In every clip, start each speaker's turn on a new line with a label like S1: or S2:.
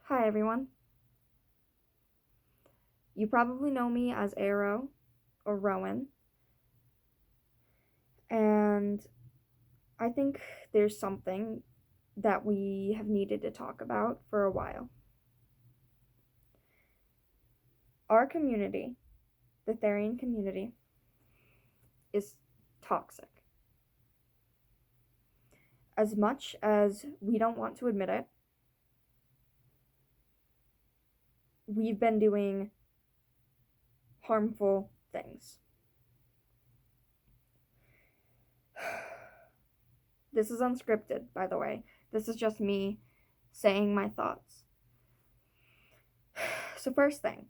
S1: Hi everyone. You probably know me as Arrow or Rowan, and I think there's something that we have needed to talk about for a while. Our community, the Therian community, is toxic. As much as we don't want to admit it, we've been doing harmful things. This is unscripted, by the way. This is just me saying my thoughts. So, first thing,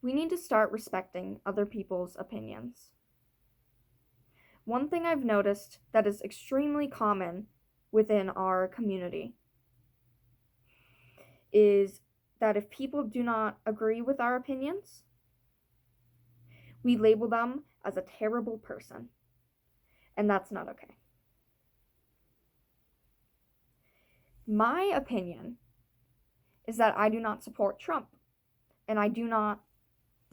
S1: we need to start respecting other people's opinions. One thing I've noticed that is extremely common within our community is that if people do not agree with our opinions, we label them as a terrible person, and that's not okay. My opinion is that I do not support Trump, and I do not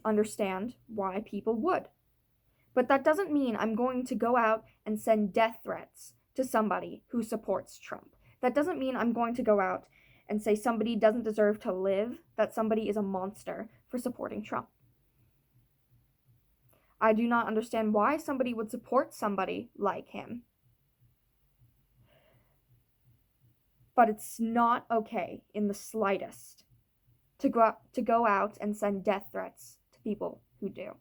S1: understand why people would. But that doesn't mean I'm going to go out and send death threats to somebody who supports Trump. That doesn't mean I'm going to go out and say somebody doesn't deserve to live, that somebody is a monster for supporting Trump. I do not understand why somebody would support somebody like him. But it's not okay in the slightest to go out and send death threats to people who do.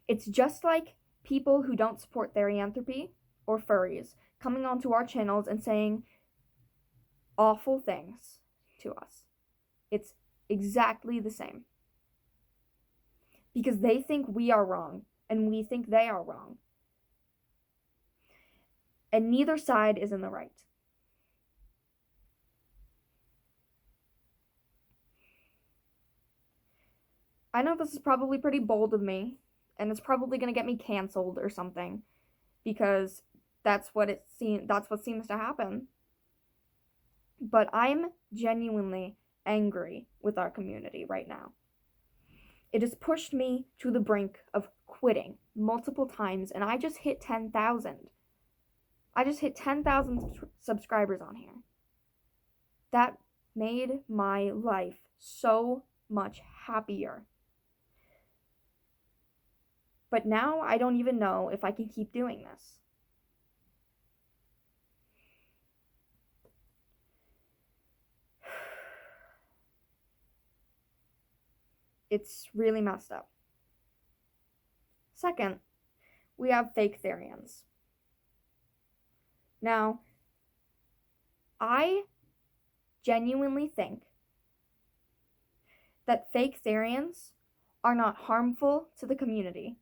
S1: It's just like people who don't support therianthropy or furries coming onto our channels and saying awful things to us. It's exactly the same. Because they think we are wrong and we think they are wrong. And neither side is in the right. I know this is probably pretty bold of me, and it's probably going to get me canceled or something, because that's what seems to happen. But I'm genuinely angry with our community right now. It has pushed me to the brink of quitting multiple times, and I just hit 10,000. I just hit 10,000 subscribers on here. That made my life so much happier. But now I don't even know if I can keep doing this. It's really messed up. Second, we have fake Therians. Now, I genuinely think that fake Therians are not harmful to the community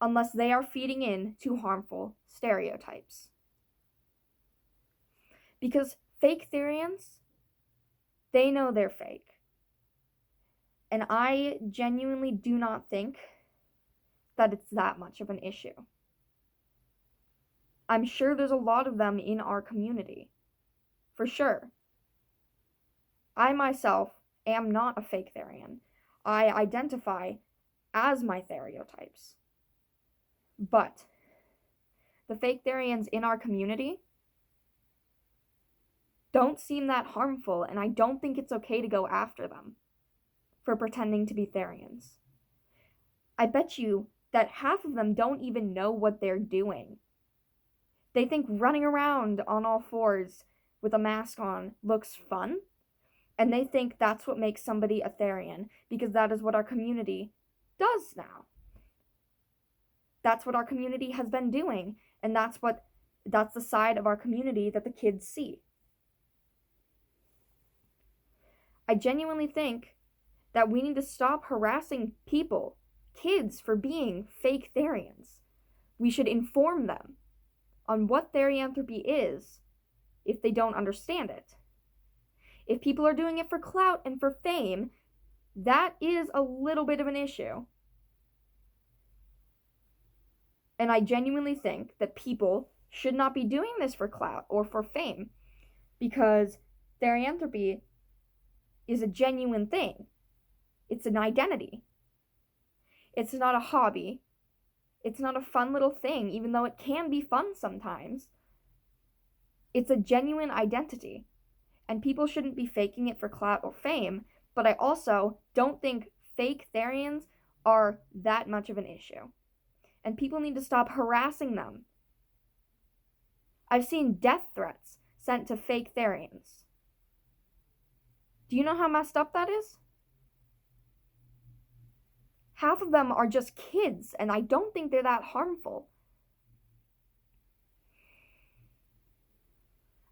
S1: unless they are feeding in to harmful stereotypes. Because fake Therians, they know they're fake. And I genuinely do not think that it's that much of an issue. I'm sure there's a lot of them in our community, for sure. I myself am not a fake Therian. I identify as my stereotypes. But the fake Therians in our community don't seem that harmful, and I don't think it's okay to go after them for pretending to be Therians. I bet you that half of them don't even know what they're doing. They think running around on all fours with a mask on looks fun, and they think that's what makes somebody a Therian, because that is what our community does now. That's what our community has been doing, and that's the side of our community that the kids see. I genuinely think that we need to stop harassing people, kids, for being fake Therians. We should inform them on what therianthropy is if they don't understand it. If people are doing it for clout and for fame, that is a little bit of an issue. And I genuinely think that people should not be doing this for clout or for fame, because therianthropy is a genuine thing. It's an identity. It's not a hobby. It's not a fun little thing, even though it can be fun sometimes. It's a genuine identity. And people shouldn't be faking it for clout or fame, but I also don't think fake Therians are that much of an issue. And people need to stop harassing them. I've seen death threats sent to fake Therians. Do you know how messed up that is? Half of them are just kids, and I don't think they're that harmful.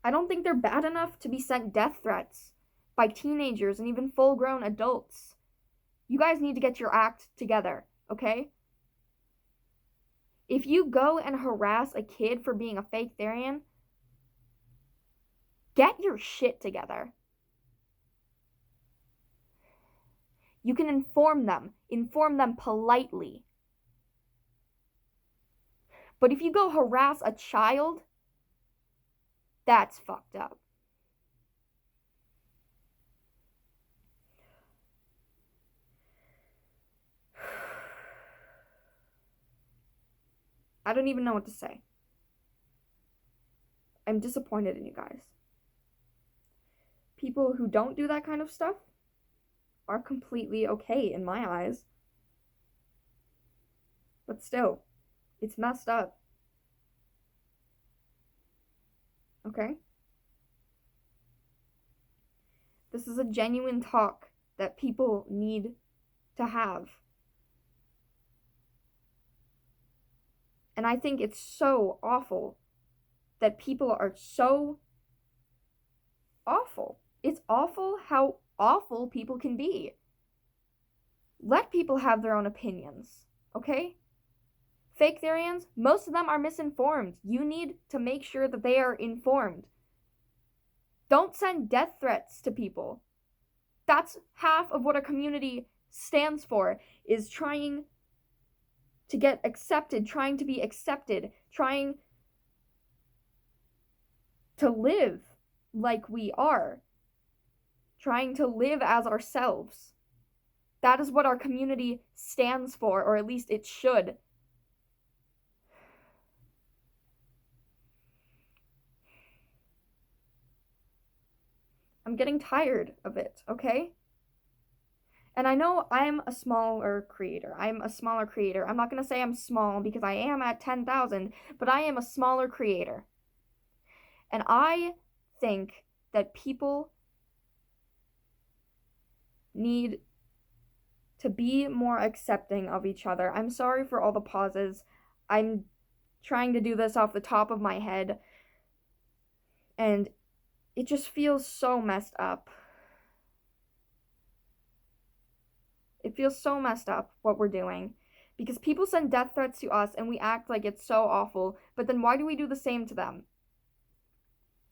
S1: I don't think they're bad enough to be sent death threats by teenagers and even full-grown adults. You guys need to get your act together, okay? If you go and harass a kid for being a fake Therian, get your shit together. You can inform them politely. But if you go harass a child, that's fucked up. I don't even know what to say. I'm disappointed in you guys. People who don't do that kind of stuff are completely okay in my eyes. But still, it's messed up. Okay? This is a genuine talk that people need to have. And I think it's so awful that people are so awful. It's awful how awful people can be. Let people have their own opinions, okay? Fake Therians, most of them are misinformed. You need to make sure that they are informed. Don't send death threats to people. That's half of what a community stands for, is trying to get accepted, trying to be accepted, trying to live like we are, trying to live as ourselves. That is what our community stands for, or at least it should. I'm getting tired of it, okay? And I know I'm a smaller creator. I'm not going to say I'm small because I am at 10,000, but I am a smaller creator. And I think that people need to be more accepting of each other. I'm sorry for all the pauses. I'm trying to do this off the top of my head, and it just feels so messed up. It feels so messed up what we're doing, because people send death threats to us and we act like it's so awful, but then why do we do the same to them?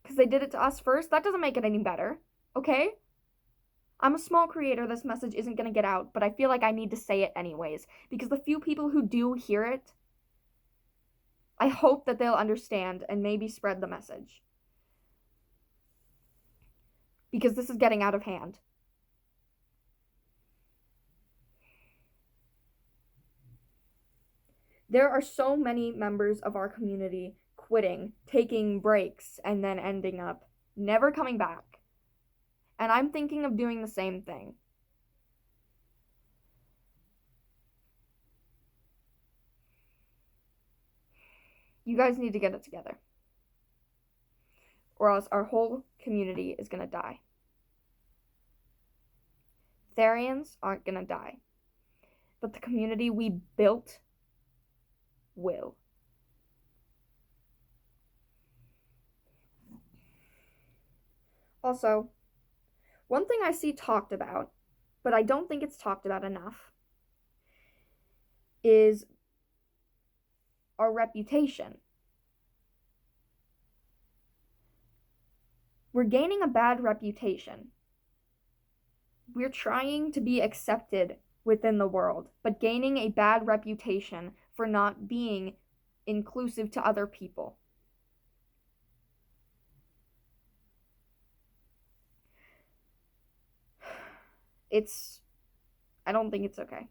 S1: Because they did it to us first? That doesn't make it any better, okay? I'm a small creator, this message isn't going to get out, but I feel like I need to say it anyways, because the few people who do hear it, I hope that they'll understand and maybe spread the message. Because this is getting out of hand. There are so many members of our community quitting, taking breaks, and then ending up never coming back. And I'm thinking of doing the same thing. You guys need to get it together, or else our whole community is going to die. Therians aren't going to die, but the community we built will. Also, one thing I see talked about, but I don't think it's talked about enough, is our reputation. We're gaining a bad reputation. We're trying to be accepted within the world, but gaining a bad reputation for not being inclusive to other people. I don't think it's okay.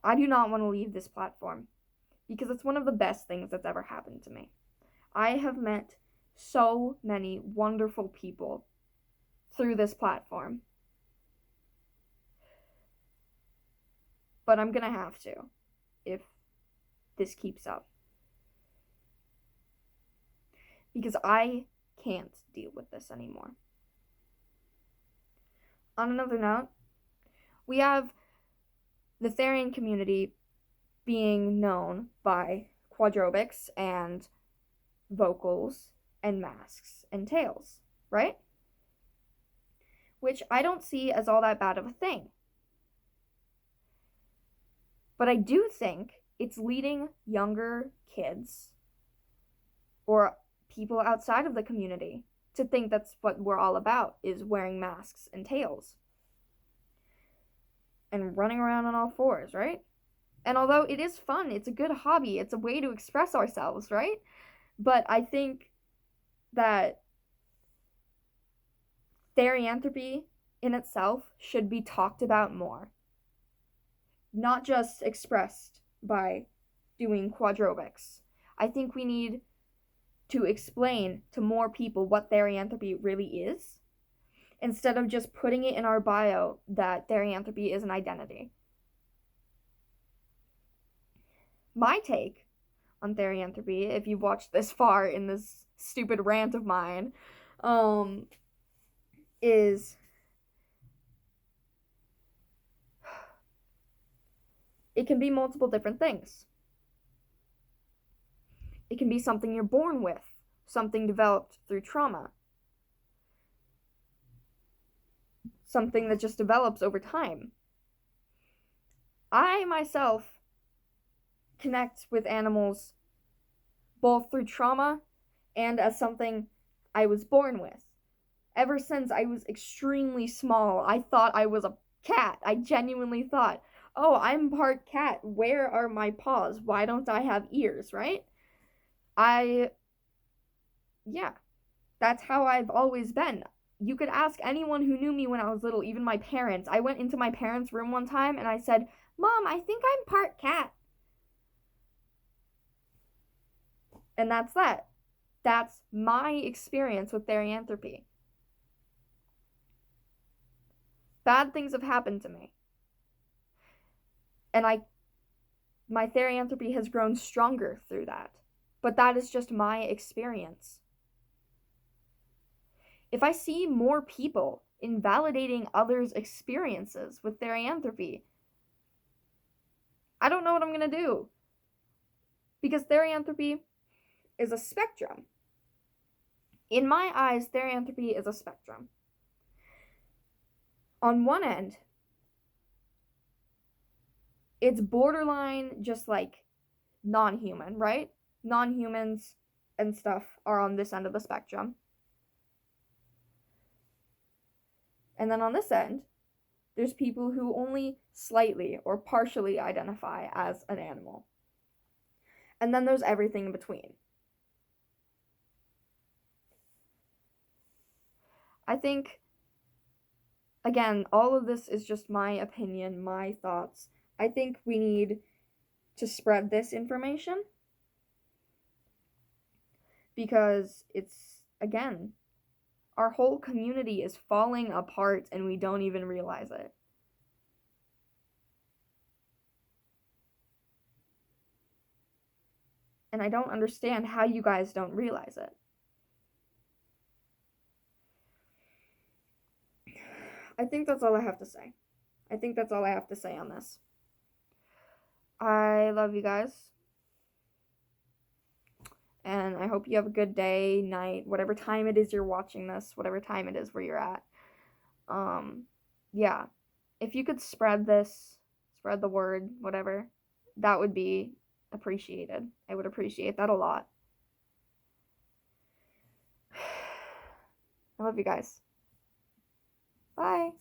S1: I do not want to leave this platform because it's one of the best things that's ever happened to me. I have met so many wonderful people through this platform. But I'm gonna have to if this keeps up. Because I can't deal with this anymore. On another note, we have the Therian community being known by quadrobics and vocals and masks and tails, right? Which I don't see as all that bad of a thing. But I do think it's leading younger kids or people outside of the community to think that's what we're all about, is wearing masks and tails and running around on all fours, right? And although it is fun, it's a good hobby, it's a way to express ourselves, right? But I think that therianthropy in itself should be talked about more. Not just expressed by doing quadrobics. I think we need to explain to more people what therianthropy really is, instead of just putting it in our bio that therianthropy is an identity. My take on therianthropy, if you've watched this far in this stupid rant of mine, is it can be multiple different things. It can be something you're born with, something developed through trauma, something that just develops over time. I myself connect with animals both through trauma and as something I was born with. Ever since I was extremely small, I thought I was a cat. I genuinely thought, oh, I'm part cat. Where are my paws? Why don't I have ears, right? Yeah, that's how I've always been. You could ask anyone who knew me when I was little, even my parents. I went into my parents' room one time and I said, Mom, I think I'm part cat. And that's that. That's my experience with therianthropy. Bad things have happened to me. And my therianthropy has grown stronger through that. But that is just my experience. If I see more people invalidating others' experiences with therianthropy, I don't know what I'm going to do. Because therianthropy is a spectrum. In my eyes, therianthropy is a spectrum. On one end, it's borderline just like non-human, right? Non-humans and stuff are on this end of the spectrum. And then on this end, there's people who only slightly or partially identify as an animal. And then there's everything in between. I think, again, all of this is just my opinion, my thoughts. I think we need to spread this information because it's, again, our whole community is falling apart and we don't even realize it. And I don't understand how you guys don't realize it. I think that's all I have to say. I think that's all I have to say on this. I love you guys. And I hope you have a good day, night, whatever time it is you're watching this, whatever time it is where you're at. Yeah. If you could spread this, spread the word, whatever, that would be appreciated. I would appreciate that a lot. I love you guys. Bye.